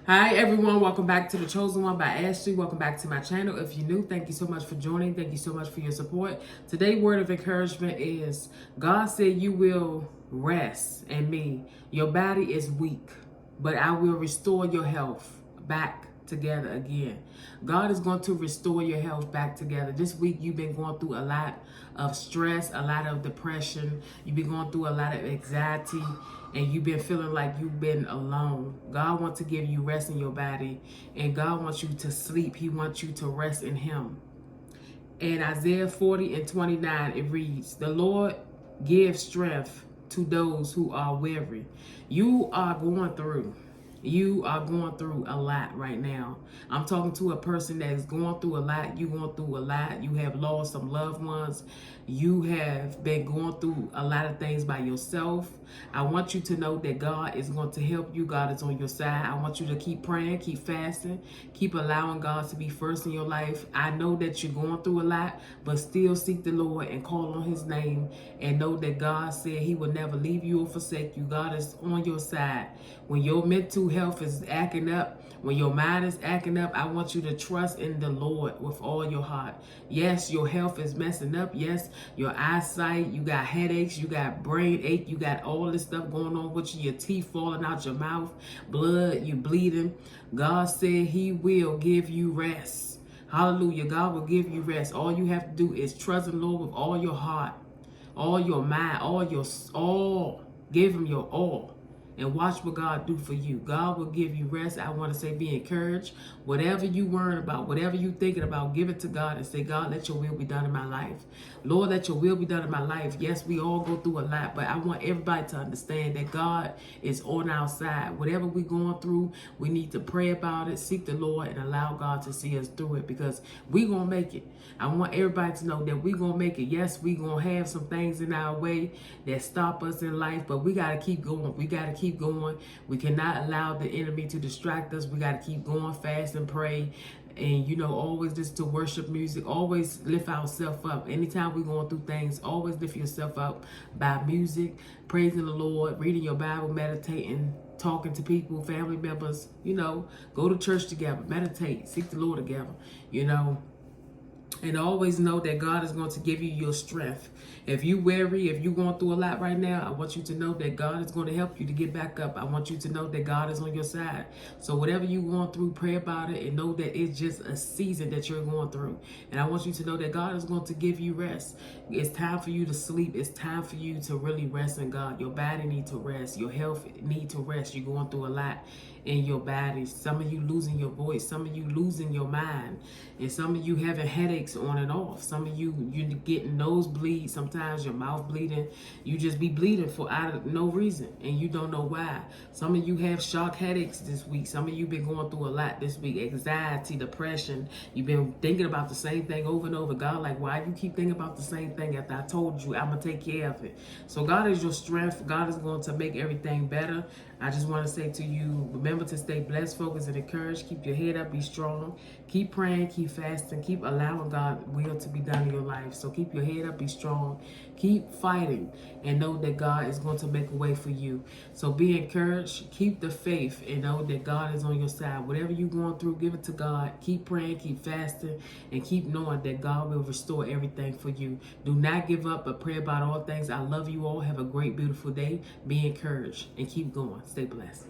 Hi everyone, welcome back to The Chosen One by Ashley. Welcome back to my channel. If you're new, thank you so much for joining. Thank you so much for your support. Today's word of encouragement is, God said you will rest in me. Your body is weak, but I will restore your health back together again. God is going to restore your health back together. This week you've been going through a lot of stress, a lot of depression. You've been going through a lot of anxiety, and you've been feeling like you've been alone. God wants to give you rest in your body, and God wants you to sleep. He wants you to rest in Him. In Isaiah 40:29, it reads, the Lord gives strength to those who are weary. You are going through a lot right now. I'm talking to a person that is going through a lot. You're going through a lot. You have lost some loved ones. You have been going through a lot of things by yourself. I want you to know that God is going to help you. God is on your side. I want you to keep praying, keep fasting, keep allowing God to be first in your life. I know that you're going through a lot, but still seek the Lord and call on His name, and know that God said He will never leave you or forsake you. God is on your side. When your mental health is acting up, when your mind is acting up, I want you to trust in the Lord with all your heart. Yes, your health is messing up. Yes, your eyesight, you got headaches, you got brain ache, you got all this stuff going on with you, your teeth falling out your mouth, blood, you bleeding. God said He will give you rest. Hallelujah. God will give you rest. All you have to do is trust in the Lord with all your heart, all your mind, all. Give Him your all. And watch what God do for you. God will give you rest. I want to say be encouraged. Whatever you worrying about, whatever you thinking about, give it to God and say, God, let your will be done in my life. Lord, let your will be done in my life. Yes, we all go through a lot, but I want everybody to understand that God is on our side. Whatever we're going through, we need to pray about it, seek the Lord, and allow God to see us through it, because we're going to make it. I want everybody to know that we're going to make it. Yes, we're going to have some things in our way that stop us in life, but we got to keep going. We got to keep going. We cannot allow the enemy to distract us. We got to keep going, fast and pray. And, always listen to worship music. Always lift ourselves up. Anytime we're going through things, always lift yourself up by music, praising the Lord, reading your Bible, meditating, talking to people, family members, go to church together, meditate, seek the Lord together, and always know that God is going to give you your strength. If you weary, if you're going through a lot right now, I want you to know that God is going to help you to get back up. I want you to know that God is on your side. So whatever you're going through, pray about it and know that it's just a season that you're going through. And I want you to know that God is going to give you rest. It's time for you to sleep. It's time for you to really rest in God. Your body needs to rest. Your health needs to rest. You're going through a lot in your body. Some of you losing your voice. Some of you losing your mind. And some of you having headaches on and off. Some of you getting nosebleeds. Sometimes your mouth bleeding. You just be bleeding for out of no reason, and you don't know why. Some of you have shock headaches this week. Some of you been going through a lot this week. Anxiety, depression. You've been thinking about the same thing over and over. God, like, why you keep thinking about the same thing after I told you I'm going to take care of it? So God is your strength. God is going to make everything better. I just want to say to you, remember to stay blessed, focused, and encouraged. Keep your head up, be strong. Keep praying, keep fasting, keep allowing God's will to be done in your life. So keep your head up, be strong, keep fighting, and know that God is going to make a way for you. So be encouraged, keep the faith, and know that God is on your side. Whatever you're going through, give it to God. Keep praying, keep fasting, and keep knowing that God will restore everything for you. Do not give up, but pray about all things. I love you all. Have a great, beautiful day. Be encouraged, and keep going. Stay blessed.